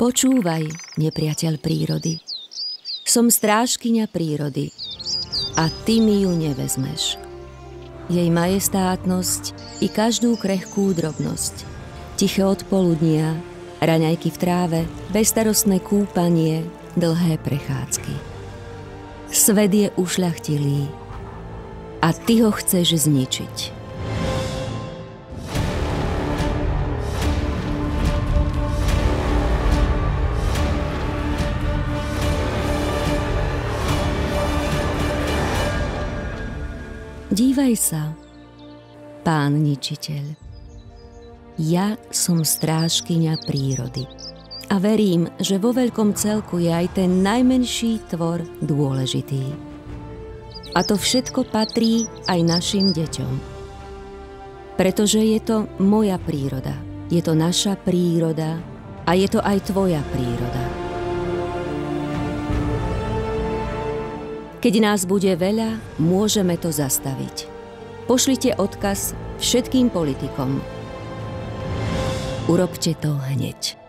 Počúvaj, nepriateľ prírody. Som strážkyňa prírody a ty mi ju nevezmeš. Jej majestátnosť i každú krehkú drobnosť, tiché odpoludnia, raňajky v tráve, bezstarostné kúpanie, dlhé prechádzky. Svet je ušľachtilý a ty ho chceš zničiť. Dívaj sa, pán ničiteľ. Ja som strážkyňa prírody a verím, že vo veľkom celku je aj ten najmenší tvor dôležitý. A to všetko patrí aj našim deťom. Pretože je to moja príroda, je to naša príroda a je to aj tvoja príroda. Keď nás bude veľa, môžeme to zastaviť. Pošlite odkaz všetkým politikom. Urobte to hneď.